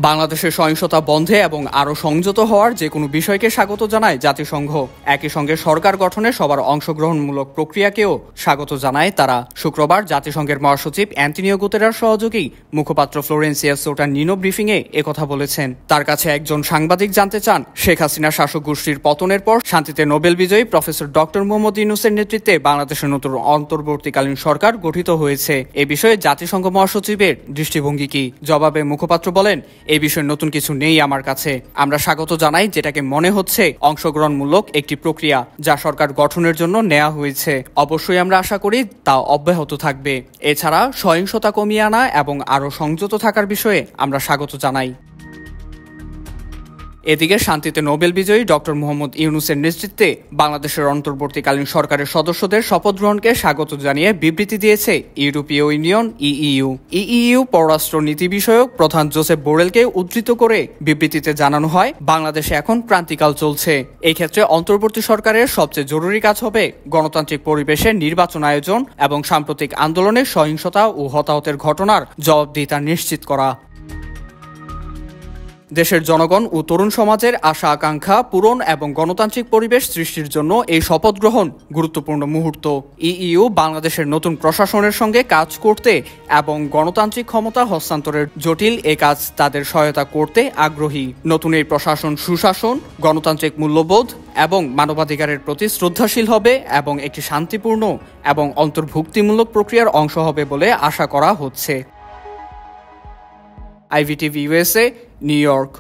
বাংলাদেশের সহিংসতা বন্ধে এবং আরও সংযত হওয়ার যে কোনো বিষয়কে স্বাগত জানায় জাতিসংঘ। একই সঙ্গে সরকার গঠনে সবার অংশগ্রহণমূলক প্রক্রিয়াকেও স্বাগত জানায় তারা। শুক্রবার জাতিসংঘের মহাসচিব অ্যান্টনিও গুতেরাস সহযোগী মুখপাত্র ফ্লোরেন্সিয়া সোটা নিনো ব্রিফিংয়ে একথা বলেছেন। তার কাছে একজন সাংবাদিক জানতে চান, শেখ হাসিনা শাসক গোষ্ঠীর পতনের পর শান্তিতে নোবেল বিজয়ী প্রফেসর ডক্টর মোহাম্মদ ইউনূসের নেতৃত্বে বাংলাদেশের নতুন অন্তর্বর্তীকালীন সরকার গঠিত হয়েছে। এ বিষয়ে জাতিসংঘ মহাসচিবের দৃষ্টিভঙ্গি কি? জবাবে মুখপাত্র বলেন, এই বিষয়ে নতুন কিছু নেই আমার কাছে। আমরা স্বাগত জানাই যেটাকে মনে হচ্ছে অংশগ্রহণমূলক একটি প্রক্রিয়া যা সরকার গঠনের জন্য নেওয়া হয়েছে। অবশ্যই আমরা আশা করি তা অব্যাহত থাকবে। এছাড়া সহিংসতা কমিয়ে আনা এবং আরও সংযত থাকার বিষয়ে আমরা স্বাগত জানাই। এদিকে শান্তিতে নোবেল বিজয়ী ডক্টর মোহাম্মদ ইউনূসের নেতৃত্বে বাংলাদেশের অন্তর্বর্তীকালীন সরকারের সদস্যদের শপথ গ্রহণকে স্বাগত জানিয়ে বিবৃতি দিয়েছে ইউরোপীয় ইউনিয়ন ইইউ। পররাষ্ট্র নীতি বিষয়ক প্রধান জোসেফ বোরেলকে উদ্ধৃত করে বিবৃতিতে জানানো হয়, বাংলাদেশে এখন ক্রান্তিকাল চলছে। এই ক্ষেত্রে অন্তর্বর্তী সরকারের সবচেয়ে জরুরি কাজ হবে গণতান্ত্রিক পরিবেশে নির্বাচন আয়োজন এবং সাম্প্রতিক আন্দোলনে সহিংসতা ও হতাহতের ঘটনার জবাবদিহিতা নিশ্চিত করা। দেশের জনগণ ও তরুণ সমাজের আশা আকাঙ্ক্ষা পূরণ এবং গণতান্ত্রিক পরিবেশ সৃষ্টির জন্য এই শপথ গ্রহণ গুরুত্বপূর্ণ মুহূর্ত। ইইউ বাংলাদেশের নতুন প্রশাসনের সঙ্গে কাজ করতে এবং গণতান্ত্রিক ক্ষমতা হস্তান্তরের জটিল এ কাজ তাদের সহায়তা করতে আগ্রহী। নতুন এই প্রশাসন সুশাসন, গণতান্ত্রিক মূল্যবোধ এবং মানবাধিকারের প্রতি শ্রদ্ধাশীল হবে এবং একটি শান্তিপূর্ণ এবং অন্তর্ভুক্তিমূলক প্রক্রিয়ার অংশ হবে বলে আশা করা হচ্ছে। IVTV USA, New York.